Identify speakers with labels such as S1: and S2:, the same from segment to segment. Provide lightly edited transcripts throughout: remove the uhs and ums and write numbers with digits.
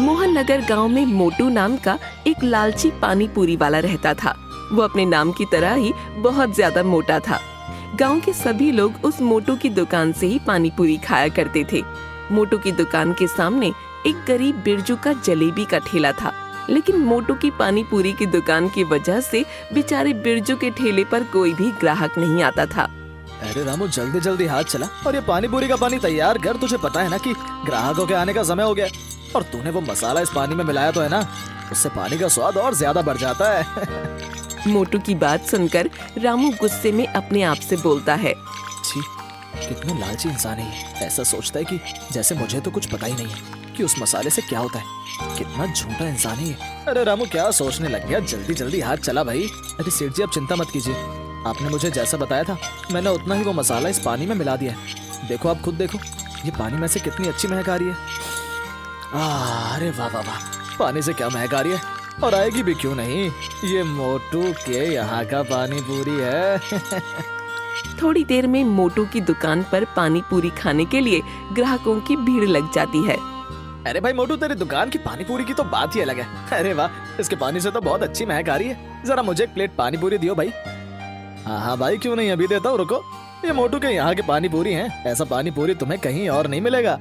S1: मोहन नगर गांव में मोटू नाम का एक लालची पानी पूरी वाला रहता था। वो अपने नाम की तरह ही बहुत ज्यादा मोटा था। गांव के सभी लोग उस मोटू की दुकान से ही पानी पूरी खाया करते थे। मोटू की दुकान के सामने एक गरीब बिरजू का जलेबी का ठेला था, लेकिन मोटू की पानी पूरी की दुकान की वजह से बेचारे बिरजू के ठेले पर कोई भी ग्राहक नहीं आता था।
S2: अरे रामू, जल्दी जल्दी हाथ चला और ये पानी पूरी का पानी तैयार कर। तुझे पता है ना कि ग्राहकों के आने का समय हो गया, और तूने वो मसाला इस पानी में मिलाया तो है ना, उससे पानी का स्वाद और ज्यादा बढ़ जाता है।
S1: मोटू की बात सुनकर रामू गुस्से में अपने आप से बोलता है,
S2: छी, कितना लालची इंसान है ये। ऐसा सोचता है कि जैसे मुझे तो कुछ पता ही नहीं है कि उस मसाले से क्या होता है। कितना झूठा इंसान है ये। अरे रामू, क्या सोचने लग गया? जल्दी जल्दी हाथ चला भाई। अरे सेठ जी, आप चिंता मत कीजिए, आपने मुझे जैसा बताया था मैंने उतना ही वो मसाला इस पानी में मिला दिया है। देखो, आप खुद देखो, ये पानी में से कितनी अच्छी महक आ रही है। अरे वाह वाह वाह, पानी से क्या महक आ रही है, और आएगी भी क्यों नहीं। ये मोटू के यहाँ का पानी पूरी है।
S1: थोड़ी देर में मोटू की दुकान पर पानी पूरी खाने के लिए ग्राहकों की भीड़ लग जाती है।
S2: अरे भाई मोटू, तेरी दुकान की पानी पूरी की तो बात ही अलग है। अरे वाह, इसके पानी से तो बहुत अच्छी महक आ रही है। जरा मुझे एक प्लेट पानी पूरी दियो भाई। हाँ हाँ भाई, क्यों नहीं, अभी देता हूँ, रुको। ये मोटू के यहाँ के पानी पूरी हैं, ऐसा पानी पूरी तुम्हें कहीं और नहीं मिलेगा।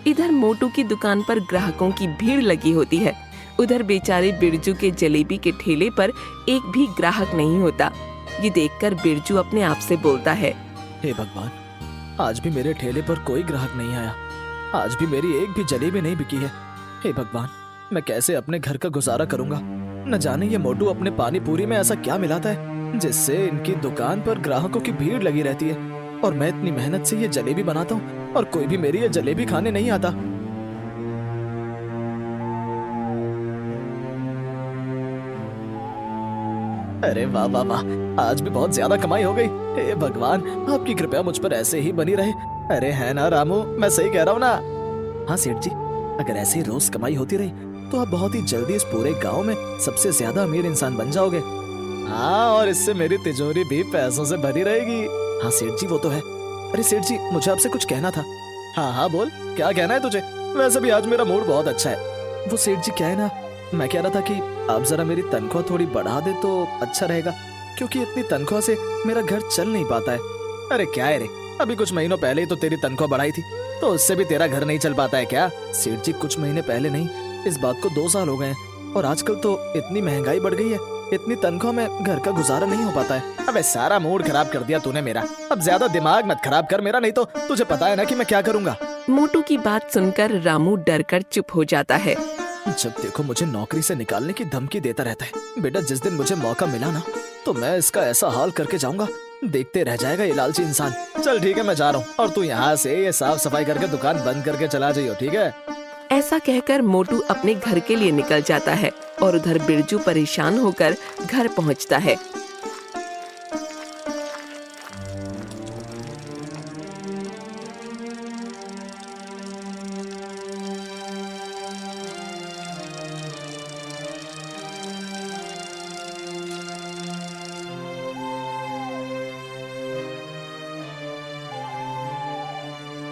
S1: इधर मोटू की दुकान पर ग्राहकों की भीड़ लगी होती है, उधर बेचारे बिरजू के जलेबी के ठेले पर एक भी ग्राहक नहीं होता। ये देखकर बिरजू अपने आप से बोलता है,
S2: हे भगवान, आज भी मेरे ठेले पर कोई ग्राहक नहीं आया, आज भी मेरी एक भी जलेबी नहीं बिकी है। हे भगवान, मैं कैसे अपने घर का गुजारा करूंगा। न जाने ये मोटू अपने पानी पूरी में ऐसा क्या मिलाता है जिससे इनकी दुकान पर ग्राहकों की भीड़ लगी रहती है, और मैं इतनी मेहनत से ये जलेबी बनाता हूँ और कोई भी मेरी ये जलेबी खाने नहीं आता। अरे वाह वाह वाह, आज भी बहुत ज्यादा कमाई हो गई। हे भगवान, आपकी कृपया मुझ पर ऐसे ही बनी रहे। अरे है ना रामू, मैं सही कह रहा हूँ ना? हाँ सेठ जी, अगर ऐसे ही रोज कमाई होती रही तो आप बहुत ही जल्दी इस पूरे गांव में सबसे ज्यादा अमीर इंसान बन जाओगे। हाँ, और इससे मेरी तिजोरी भी पैसों से भरी रहेगी। हाँ सेठ जी, वो तो है। अरे सेठ जी, मुझे आपसे कुछ कहना था। हाँ हाँ बोल, क्या कहना है तुझे? वैसे भी आज मेरा मूड बहुत अच्छा है। वो सेठ जी, क्या है ना, मैं कह रहा था कि आप जरा मेरी तनख्वाह थोड़ी बढ़ा दे तो अच्छा रहेगा, क्योंकि इतनी तनख्वाह से मेरा घर चल नहीं पाता है। अरे क्या है रे, अभी कुछ महीनों पहले ही तो तेरी तनख्वाह बढ़ाई थी, तो उससे भी तेरा घर नहीं चल पाता है क्या? सेठ जी, कुछ महीने पहले नहीं, इस बात को 2 साल हो गए हैं, और आजकल तो इतनी महंगाई बढ़ गई है, इतनी तनख्वाह में घर का गुजारा नहीं हो पाता है। अबे सारा मूड खराब कर दिया तूने मेरा। अब ज्यादा दिमाग मत खराब कर मेरा, नहीं तो तुझे पता है ना कि मैं क्या करूंगा।
S1: मोटू की बात सुनकर रामू डर कर चुप हो जाता है।
S2: जब देखो मुझे नौकरी से निकालने की धमकी देता रहता है। बेटा, जिस दिन मुझे मौका मिला ना, तो मैं इसका ऐसा हाल करके जाऊंगा, देखते रह जाएगा ये लालची इंसान। चल ठीक है, मैं जा रहा हूँ, और तू यहाँ से ये साफ सफाई करके दुकान बंद करके चला जाइयो, ठीक है?
S1: ऐसा कहकर मोटू अपने घर के लिए निकल जाता है, और उधर बिरजू परेशान होकर घर पहुँचता है।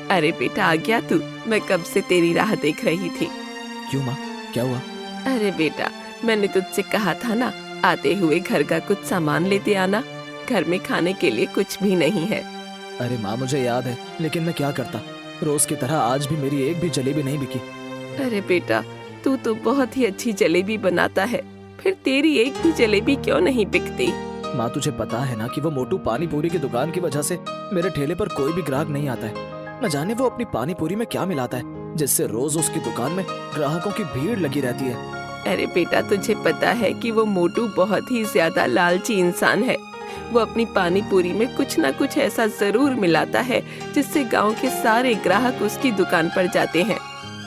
S1: अरे बेटा, आ गया तू? मैं कब से तेरी राह देख रही थी।
S2: क्यों माँ, क्या हुआ?
S1: अरे बेटा, मैंने तुझसे कहा था ना, आते हुए घर का कुछ सामान लेते आना। घर में खाने के लिए कुछ भी नहीं है।
S2: अरे माँ, मुझे याद है, लेकिन मैं क्या करता, रोज की तरह आज भी मेरी एक भी जलेबी नहीं बिकी।
S1: अरे बेटा, तू तो बहुत ही अच्छी जलेबी बनाता है, फिर तेरी एक भी जलेबी क्यों नहीं बिकती?
S2: माँ, तुझे पता है ना कि वो मोटू पानी पूरी की दुकान की वजह से मेरे ठेले पर कोई भी ग्राहक नहीं आता है। न जाने वो अपनी पानी पूरी में क्या मिलाता है जिससे रोज उसकी दुकान में ग्राहकों की भीड़ लगी रहती है।
S1: अरे बेटा, तुझे पता है कि वो मोटू बहुत ही ज्यादा लालची इंसान है। वो अपनी पानी पूरी में कुछ न कुछ ऐसा जरूर मिलाता है जिससे गांव के सारे ग्राहक उसकी दुकान पर जाते हैं।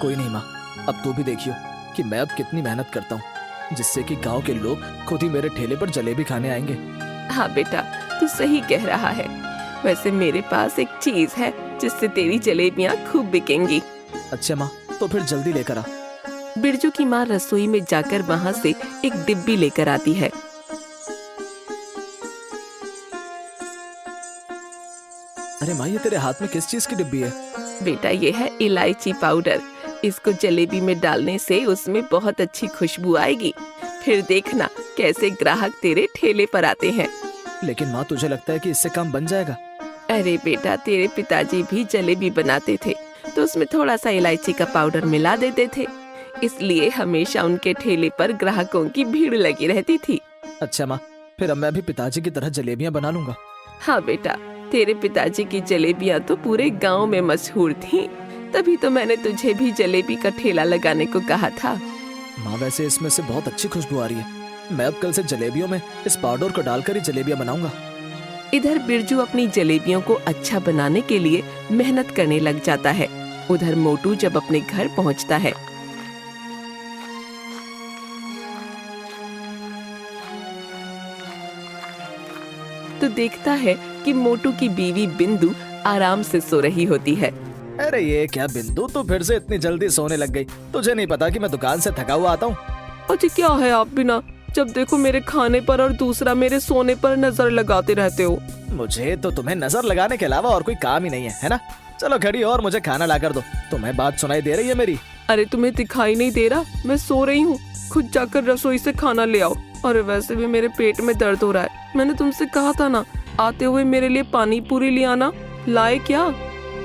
S2: कोई नहीं माँ, अब तू भी देखियो कि मैं अब कितनी मेहनत करता हूँ, जिससे कि गांव के लोग खुद ही मेरे ठेले पर जलेबी खाने आएंगे।
S1: हाँ बेटा, तू सही कह रहा है। वैसे मेरे पास एक चीज है जिससे तेरी जलेबियाँ खूब बिकेंगी।
S2: अच्छा माँ, तो फिर जल्दी लेकर आ।
S1: बिरजू की माँ रसोई में जाकर वहाँ से एक डिब्बी लेकर आती है।
S2: अरे माँ, ये तेरे हाथ में किस चीज की डिब्बी है?
S1: बेटा, ये है इलायची पाउडर। इसको जलेबी में डालने से उसमें बहुत अच्छी खुशबू आएगी। फिर देखना कैसे ग्राहक तेरे ठेले पर आते हैं।
S2: लेकिन माँ, तुझे लगता है कि इससे काम बन जाएगा?
S1: अरे बेटा, तेरे पिताजी भी जलेबी बनाते थे तो उसमें थोड़ा सा इलायची का पाउडर मिला देते थे, इसलिए हमेशा उनके ठेले पर ग्राहकों की भीड़ लगी रहती थी।
S2: अच्छा माँ, फिर अब मैं भी पिताजी की तरह जलेबियाँ बना लूंगा।
S1: हाँ बेटा, तेरे पिताजी की जलेबियाँ तो पूरे गांव में मशहूर थीं, तभी तो मैंने तुझे भी जलेबी का ठेला लगाने को कहा था।
S2: माँ, वैसे इसमें से बहुत अच्छी खुशबू आ रही है। मैं अब कल से जलेबियों में इस पाउडर को डालकर ही जलेबियाँ बनाऊंगा।
S1: इधर बिरजू अपनी जलेबियों को अच्छा बनाने के लिए मेहनत करने लग जाता है। उधर मोटू जब अपने घर पहुंचता है तो देखता है कि मोटू की बीवी बिंदु आराम से सो रही होती है।
S2: अरे ये क्या बिंदु, तू फिर से इतनी जल्दी सोने लग गई? तुझे नहीं पता कि मैं दुकान से थका हुआ आता हूँ?
S1: अजी क्या है आप बिना जब देखो मेरे खाने पर और दूसरा मेरे सोने पर नजर लगाते रहते हो।
S2: मुझे तो तुम्हें नजर लगाने के अलावा और कोई काम ही नहीं है ना? चलो खड़ी हो और मुझे खाना ला कर दो। तुम्हें बात सुनाई दे रही है मेरी?
S1: अरे तुम्हें दिखाई नहीं दे रहा? मैं सो रही हूँ, खुद जाकर रसोई से खाना ले आओ। अरे वैसे भी मेरे पेट में दर्द हो रहा है। मैंने तुमसे कहा था ना आते हुए मेरे लिए पानी पूरी ले आना, लाए क्या?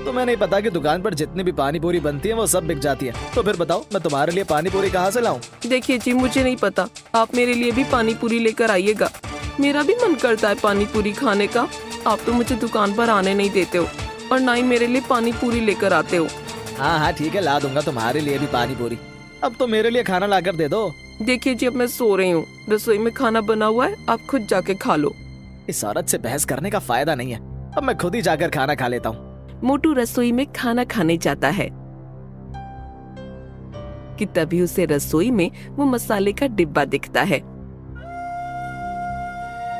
S2: तुम्हें नहीं पता कि दुकान पर जितनी भी पानी पूरी बनती है वो सब बिक जाती है? तो फिर बताओ मैं तुम्हारे लिए पानी पूरी कहाँ से लाऊं?
S1: देखिए जी, मुझे नहीं पता, आप मेरे लिए भी पानी पूरी लेकर आइएगा। मेरा भी मन करता है पानी पूरी खाने का। आप तो मुझे दुकान पर आने नहीं देते हो और ना ही मेरे लिए पानी पूरी लेकर आते हो।
S2: हाँ हाँ ठीक है, ला दूंगा तुम्हारे लिए भी पानी पूरी। अब तो मेरे लिए खाना ला कर दे दो।
S1: देखिए जी, अब मैं सो रही हूँ, रसोई में खाना बना हुआ है, आप खुद जाके खा लो।
S2: इस औरत से बहस करने का फायदा नहीं है, अब मैं खुद ही जाकर खाना खा लेता हूँ।
S1: मोटू रसोई में खाना खाने जाता है कि तभी उसे रसोई में वो मसाले का डिब्बा दिखता है।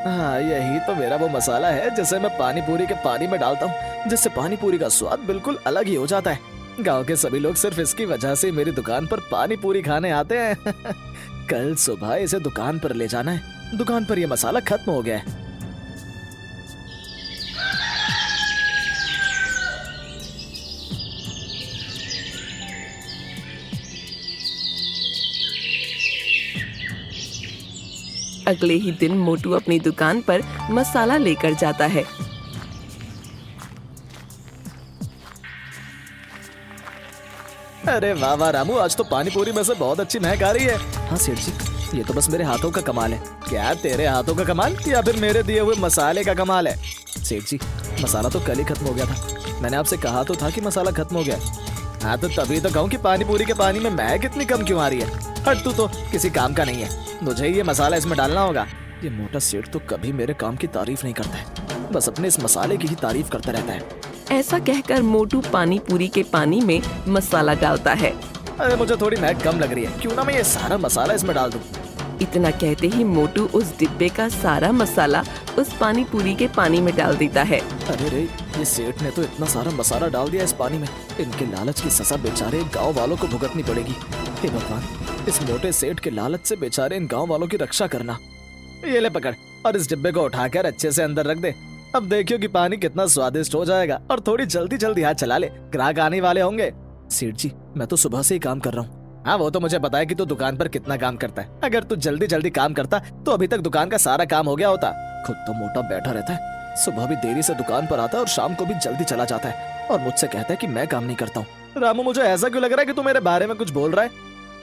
S2: हाँ, यही तो मेरा वो मसाला है जिसे मैं पानी पूरी के पानी में डालता हूँ, जिससे पानी पूरी का स्वाद बिल्कुल अलग ही हो जाता है। गांव के सभी लोग सिर्फ इसकी वजह से मेरी दुकान पर पानी पूरी खाने आते हैं। कल सुबह इसे दुकान पर ले जाना है। दुकान पर ये मसाला खत्म हो गया है।
S1: अगले ही दिन मोटू अपनी दुकान पर मसाला लेकर जाता है।
S2: अरे वाह वाह रामू, आज तो पानी पूरी में से बहुत अच्छी महक आ रही है। हाँ सेठ जी, ये तो बस मेरे हाथों का कमाल है। क्या तेरे हाथों का कमाल या फिर मेरे दिए हुए मसाले का कमाल है? सेठ जी, मसाला तो कल ही खत्म हो गया था। मैंने आपसे कहा तो था कि मसाला खत्म हो गया। हाँ तो तभी तो कहूँ कि पानी पूरी के पानी में महक इतनी कम क्यों आ रही है? हट, तू तो किसी काम का नहीं है, मुझे ये मसाला इसमें डालना होगा। ये मोटा सेठ तो कभी मेरे काम की तारीफ नहीं करता है, बस अपने इस मसाले की ही तारीफ करता रहता है।
S1: ऐसा कहकर मोटू पानी पूरी के पानी में मसाला डालता है।
S2: अरे मुझे थोड़ी महक कम लग रही है, क्यों ना मैं ये सारा मसाला इसमें डाल दूं?
S1: इतना कहते ही मोटू उस डिब्बे का सारा मसाला उस पानी पूरी के पानी में डाल देता है।
S2: अरे रे, ये सेठ ने तो इतना सारा मसाला डाल दिया इस पानी में। इनके लालच की सजा बेचारे गांव वालों को भुगतनी पड़ेगी। हे भगवान, इस मोटे सेठ के लालच से बेचारे इन गांव वालों की रक्षा करना। ये ले पकड़ और इस डिब्बे को उठाकर अच्छे से अंदर रख दे। अब देखियो कि पानी कितना स्वादिष्ट हो जाएगा। और थोड़ी जल्दी जल्दी हाथ चला ले, ग्राहक आने वाले होंगे। सेठ जी, मैं तो सुबह से ही काम कर रहा हूँ। हाँ वो तो मुझे पता है कि तू दुकान पर कितना काम करता है। अगर तू जल्दी जल्दी काम करता तो अभी तक दुकान का सारा काम हो गया होता। खुद तो मोटा बैठा रहता है, सुबह भी देरी से दुकान पर आता है और शाम को भी जल्दी चला जाता है और मुझसे कहता है कि मैं काम नहीं करता हूँ। रामू, मुझे ऐसा क्यों लग रहा है कि तू मेरे बारे में कुछ बोल रहा है?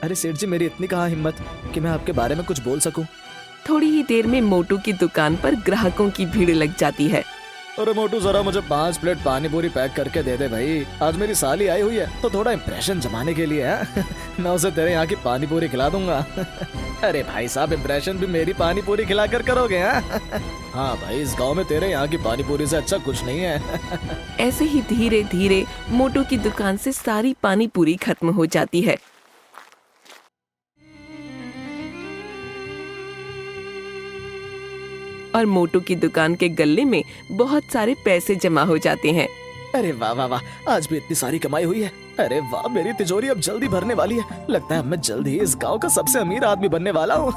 S2: अरे सेठ जी, मेरी इतनी कहाँ हिम्मत कि मैं आपके बारे में कुछ बोल सकूं।
S1: थोड़ी ही देर में मोटू की दुकान पर ग्राहकों की भीड़ लग जाती है।
S2: अरे मोटू, जरा मुझे 5 प्लेट पानी पूरी पैक करके दे दे भाई। आज मेरी साली आई हुई है तो थोड़ा इम्प्रेशन जमाने के लिए है। मैं उसे तेरे यहाँ की पानी पूरी खिला दूंगा। अरे भाई साहब, इम्प्रेशन भी मेरी पानी पूरी खिला कर करोगे? हाँ भाई, इस गांव में तेरे यहाँ की पानी पूरी से अच्छा कुछ नहीं है।
S1: ऐसे ही धीरे धीरे मोटू की दुकान से सारी पानी पूरी खत्म हो जाती है। और मोटू की दुकान के गल्ले में बहुत सारे पैसे जमा हो जाते हैं।
S2: अरे वाह वाह वाह, आज भी इतनी सारी कमाई हुई है। अरे वाह, मेरी तिजोरी अब जल्दी भरने वाली है। लगता है अब मैं जल्द ही इस गांव का सबसे अमीर आदमी बनने वाला हूँ।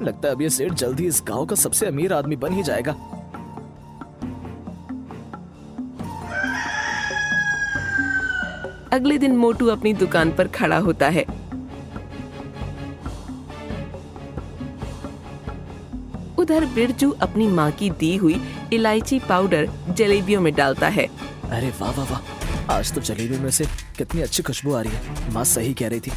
S2: लगता है अब ये सेठ जल्द ही इस गांव का सबसे अमीर आदमी बन ही जाएगा।
S1: अगले दिन मोटू अपनी दुकान पर खड़ा होता है। उधर बिरजू अपनी माँ की दी हुई इलायची पाउडर जलेबियों में डालता है।
S2: अरे वाह वाह वाह, आज तो जलेबी में से कितनी अच्छी खुशबू आ रही है। माँ सही कह रही थी,